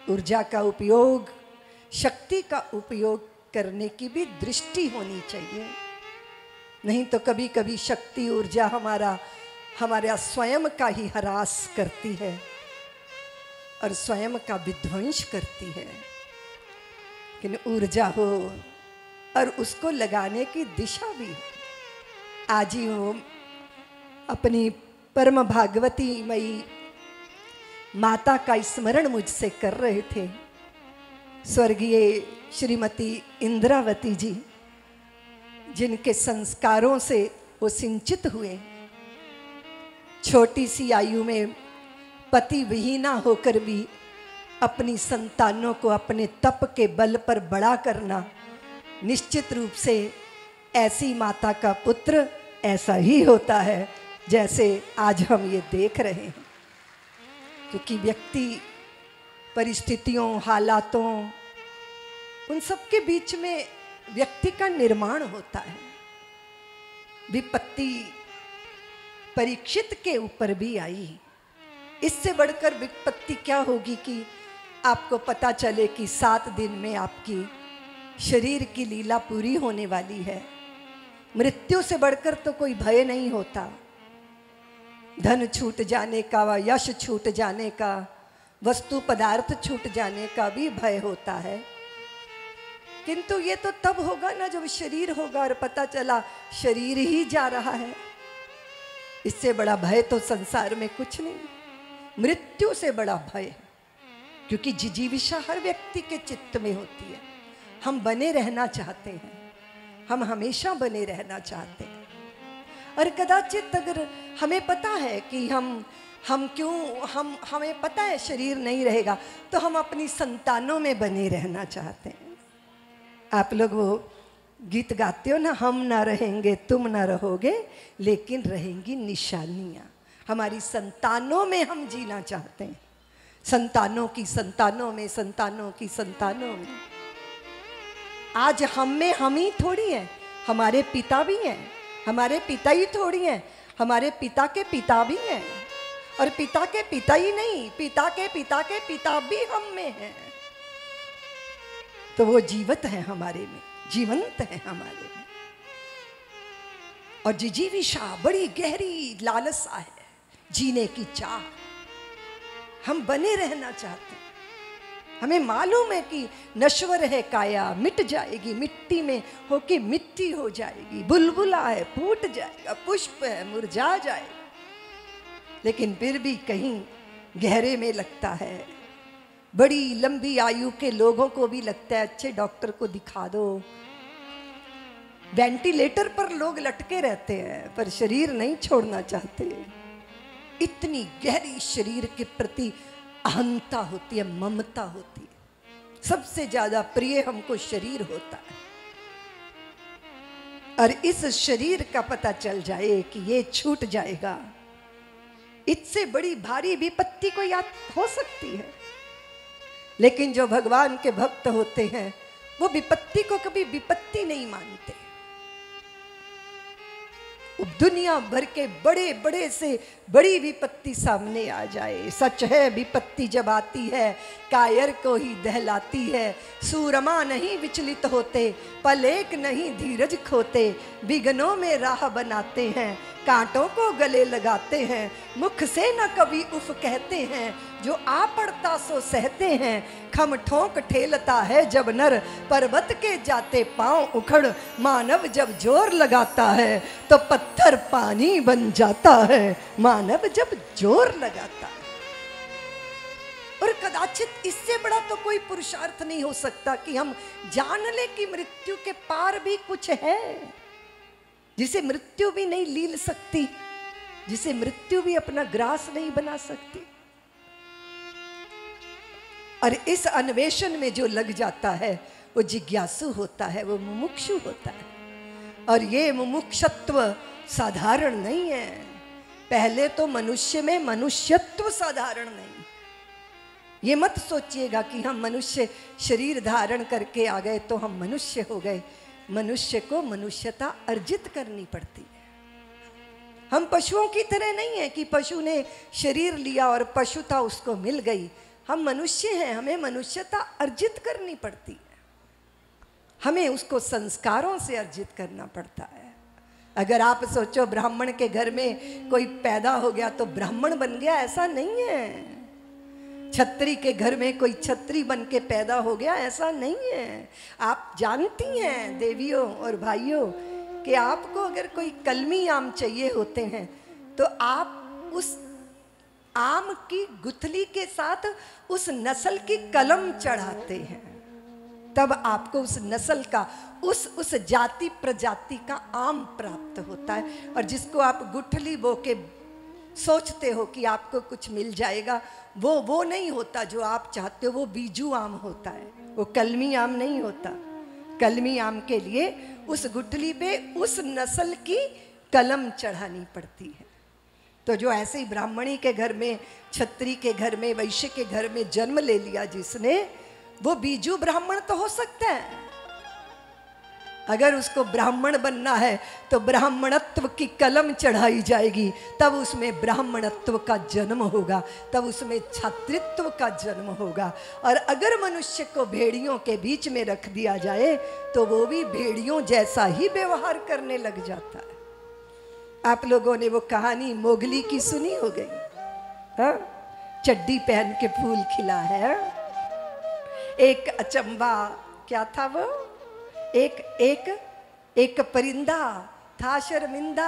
ऊर्जा का उपयोग, शक्ति का उपयोग करने की भी दृष्टि होनी चाहिए। नहीं तो कभी कभी शक्ति ऊर्जा हमारा स्वयं का ही ह्रास करती है और स्वयं का विध्वंस करती है। लेकिन ऊर्जा हो और उसको लगाने की दिशा भी हो। आज ही वो अपनी परम भागवती मई माता का स्मरण मुझसे कर रहे थे, स्वर्गीय श्रीमती इंद्रावती जी, जिनके संस्कारों से वो सिंचित हुए। छोटी सी आयु में पति विहीना होकर भी अपनी संतानों को अपने तप के बल पर बड़ा करना, निश्चित रूप से ऐसी माता का पुत्र ऐसा ही होता है जैसे आज हम ये देख रहे हैं। क्योंकि व्यक्ति परिस्थितियों, हालातों, उन सब के बीच में व्यक्ति का निर्माण होता है। विपत्ति परीक्षित के ऊपर भी आई। इससे बढ़कर विपत्ति क्या होगी कि आपको पता चले कि 7 दिन में आपकी शरीर की लीला पूरी होने वाली है। मृत्यु से बढ़कर तो कोई भय नहीं होता। धन छूट जाने का व यश छूट जाने का, वस्तु पदार्थ छूट जाने का भी भय होता है, किंतु ये तो तब होगा ना जब शरीर होगा और पता चला शरीर ही जा रहा है। इससे बड़ा भय तो संसार में कुछ नहीं। मृत्यु से बड़ा भय है, क्योंकि जिजीविषा हर व्यक्ति के चित्त में होती है। हम बने रहना चाहते हैं, हम हमेशा बने रहना चाहते हैं। और कदाचित अगर हमें पता है कि हमें पता है शरीर नहीं रहेगा, तो हम अपनी संतानों में बने रहना चाहते हैं। आप लोग वो गीत गाते हो ना, हम ना रहेंगे तुम ना रहोगे, लेकिन रहेंगी निशानियाँ। हमारी संतानों में हम जीना चाहते हैं, संतानों की संतानों में, संतानों की संतानों में। आज हम में हम ही थोड़ी हैं, हमारे पिता भी हैं। हमारे पिता ही थोड़ी हैं, हमारे पिता के पिता भी हैं। और पिता के पिता ही नहीं, पिता के पिता के पिता भी हम में हैं। तो वो जीवित है हमारे में, जीवंत है हमारे में। और जिजीविषा बड़ी गहरी लालसा है, जीने की चाह। हम बने रहना चाहते हैं। हमें मालूम है कि नश्वर है काया, मिट जाएगी, मिट्टी में होके मिट्टी हो जाएगी। बुलबुला है, फूट जाएगा, पुष्प है, मुरझा जाएगा। लेकिन फिर भी कहीं गहरे में लगता है। बड़ी लंबी आयु के लोगों को भी लगता है अच्छे डॉक्टर को दिखा दो। वेंटिलेटर पर लोग लटके रहते हैं, पर शरीर नहीं छोड़ना चाहते। इतनी गहरी शरीर के प्रति अहंता होती है, ममता होती है। सबसे ज्यादा प्रिय हमको शरीर होता है। और इस शरीर का पता चल जाए कि ये छूट जाएगा, इससे बड़ी भारी विपत्ति को याद हो सकती है। लेकिन जो भगवान के भक्त होते हैं, वो विपत्ति को कभी विपत्ति नहीं मानते। दुनिया भर के बड़े बड़े से बड़ी विपत्ति सामने आ जाए, सच है विपत्ति जब आती है कायर को ही दहलाती है। सूरमा नहीं विचलित होते, पल एक नहीं धीरज खोते। विघ्नों में राह बनाते हैं, कांटों को गले लगाते हैं। मुख से न कभी उफ कहते हैं, जो आ पड़ता सो सहते हैं। खम ठोंक ठेलता है जब नर, पर्वत के जाते पांव उखड़। मानव जब जोर लगाता है, तो पत्थर पानी बन जाता है। मानव जब जोर लगाता है। और कदाचित इससे बड़ा तो कोई पुरुषार्थ नहीं हो सकता कि हम जान ले कि मृत्यु के पार भी कुछ है, जिसे मृत्यु भी नहीं लील सकती, जिसे मृत्यु भी अपना ग्रास नहीं बना सकती। और इस अन्वेषण में जो लग जाता है, वो जिज्ञासु होता है, वो मुमुक्षु होता है। और ये मुमुक्षत्व साधारण नहीं है। पहले तो मनुष्य में मनुष्यत्व साधारण नहीं। ये मत सोचिएगा कि हम मनुष्य शरीर धारण करके आ गए तो हम मनुष्य हो गए। मनुष्य को मनुष्यता अर्जित करनी पड़ती है। हम पशुओं की तरह नहीं है कि पशु ने शरीर लिया और पशुता उसको मिल गई। हम मनुष्य हैं, हमें मनुष्यता अर्जित करनी पड़ती है, हमें उसको संस्कारों से अर्जित करना पड़ता है। अगर आप सोचो ब्राह्मण के घर में कोई पैदा हो गया तो ब्राह्मण बन गया, ऐसा नहीं है। छत्री के घर में कोई छत्री बन के पैदा हो गया, ऐसा नहीं है। आप जानती हैं देवियों और भाइयों कि आपको अगर कोई कलमी आम चाहिए होते हैं तो आप उस आम की गुठली के साथ उस नस्ल की कलम चढ़ाते हैं, तब आपको उस नस्ल का उस जाति प्रजाति का आम प्राप्त होता है। और जिसको आप गुठली बो के सोचते हो कि आपको कुछ मिल जाएगा, वो नहीं होता जो आप चाहते हो, वो बीजू आम होता है, वो कलमी आम नहीं होता। कलमी आम के लिए उस गुठली पे उस नस्ल की कलम चढ़ानी पड़ती है। तो जो ऐसे ही ब्राह्मणी के घर में, छत्री के घर में, वैश्य के घर में जन्म ले लिया जिसने, वो बीजू ब्राह्मण तो हो सकता है। अगर उसको ब्राह्मण बनना है तो ब्राह्मणत्व की कलम चढ़ाई जाएगी, तब उसमें ब्राह्मणत्व का जन्म होगा, तब उसमें छात्रित्व का जन्म होगा। और अगर मनुष्य को भेड़ियों के बीच में रख दिया जाए तो वो भी भेड़ियों जैसा ही व्यवहार करने लग जाता है। आप लोगों ने वो कहानी मोगली की सुनी हो गई, हाँ? चड्डी पहन के फूल खिला है। एक अचंबा, क्या था वो, एक परिंदा था, शर्मिंदा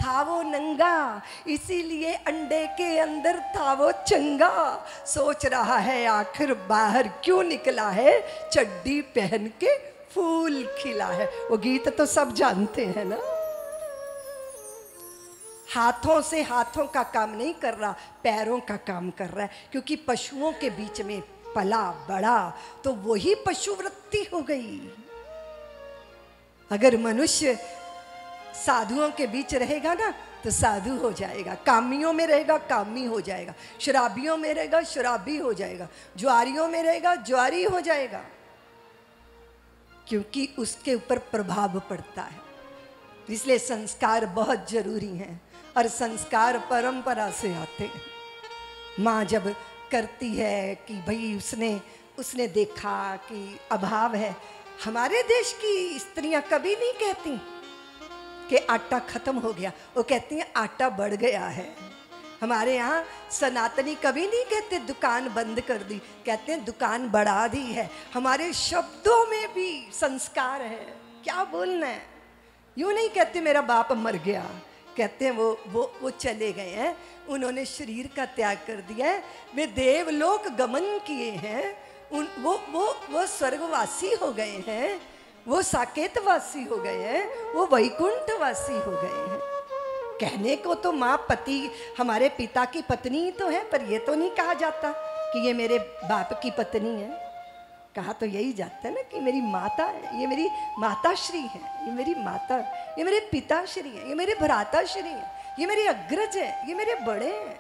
था वो नंगा, इसीलिए अंडे के अंदर था वो चंगा। सोच रहा है आखिर बाहर क्यों निकला है, चड्डी पहन के फूल खिला है। वो गीत तो सब जानते हैं ना। हाथों से हाथों का काम नहीं कर रहा, पैरों का काम कर रहा है, क्योंकि पशुओं के बीच में पला बड़ा तो वही पशु वृत्ति हो गई। अगर मनुष्य साधुओं के बीच रहेगा ना तो साधु हो जाएगा, कामियों में रहेगा कामी हो जाएगा, शराबियों में रहेगा शराबी हो जाएगा, ज्वारियों में रहेगा ज्वारी हो जाएगा, क्योंकि उसके ऊपर प्रभाव पड़ता है। इसलिए संस्कार बहुत जरूरी हैं, और संस्कार परंपरा से आते हैं। माँ जब करती है कि भाई उसने देखा कि अभाव है। हमारे देश की स्त्रियां कभी नहीं कहती कि आटा खत्म हो गया, वो कहती हैं आटा बढ़ गया है। हमारे यहाँ सनातनी कभी नहीं कहते दुकान बंद कर दी, कहते हैं दुकान बढ़ा दी है। हमारे शब्दों में भी संस्कार है, क्या बोलना है। यूँ नहीं कहते मेरा बाप मर गया, कहते हैं वो चले गए हैं, उन्होंने शरीर का त्याग कर दिया है, वे देवलोक गमन किए हैं, वो स्वर्गवासी हो गए हैं, वो साकेतवासी हो गए हैं, वो वैकुंठवासी हो गए हैं। कहने को तो माँ पति, हमारे पिता की पत्नी ही तो है, पर ये तो नहीं कहा जाता कि ये मेरे बाप की पत्नी है। कहा तो यही जाता है ना कि मेरी माता है, ये मेरी माताश्री है, ये मेरी माता, ये मेरे पिताश्री है, ये मेरे भ्राताश्री है, ये मेरे अग्रज है, ये मेरे बड़े हैं।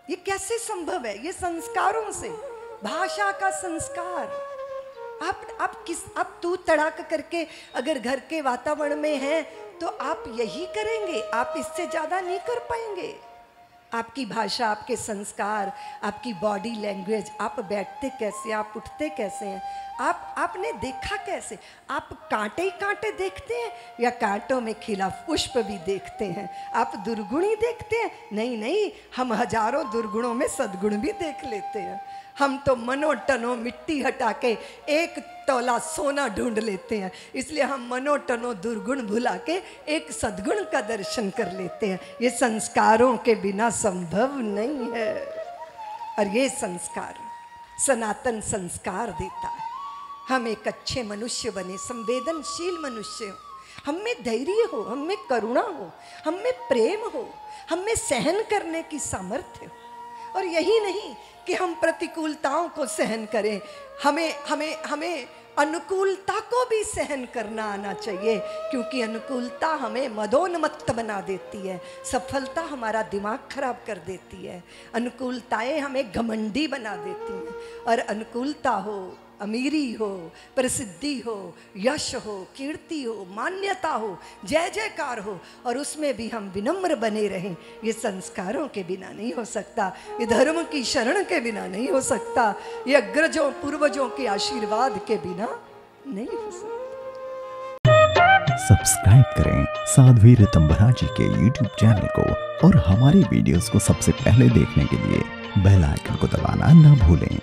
ये कैसे संभव है? ये संस्कारों से, भाषा का संस्कार। आप तू तड़ाक करके अगर घर के वातावरण में हैं तो आप यही करेंगे, आप इससे ज्यादा नहीं कर पाएंगे। आपकी भाषा, आपके संस्कार, आपकी बॉडी लैंग्वेज, आप बैठते कैसे, आप उठते कैसे हैं, आपने देखा कैसे? आप कांटे ही कांटे देखते हैं या कांटों में खिला पुष्प भी देखते हैं? आप दुर्गुण ही देखते हैं? नहीं, हम हजारों दुर्गुणों में सद्गुण भी देख लेते हैं। हम तो मनोटनों मिट्टी हटा के एक तोला सोना ढूंढ लेते हैं, इसलिए हम मनोटनों दुर्गुण भुला के एक सद्गुण का दर्शन कर लेते हैं। ये संस्कारों के बिना संभव नहीं है। और ये संस्कार सनातन संस्कार देता है। हम एक अच्छे मनुष्य बने, संवेदनशील मनुष्य हो, हम में धैर्य हो, हम में करुणा हो, हम में प्रेम हो, हम में सहन करने की सामर्थ्य हो। और यही नहीं कि हम प्रतिकूलताओं को सहन करें, हमें अनुकूलता को भी सहन करना आना चाहिए, क्योंकि अनुकूलता हमें मदोन्मत्त बना देती है, सफलता हमारा दिमाग खराब कर देती है, अनुकूलताएं हमें घमंडी बना देती हैं। और अनुकूलता हो अमीरी हो, प्रसिद्धि हो, यश हो, कीर्ति हो, मान्यता हो, जय जयकार हो, और उसमें भी हम विनम्र बने रहें, ये संस्कारों के बिना नहीं हो सकता, ये धर्म की शरण के बिना नहीं हो सकता, ये अग्रजों पूर्वजों के आशीर्वाद के बिना नहीं हो सकता। सब्सक्राइब करें साध्वी ऋतंभरा जी के YouTube चैनल को और हमारी वीडियोस को सबसे पहले देखने के लिए बेल आइकन को दबाना ना भूलें।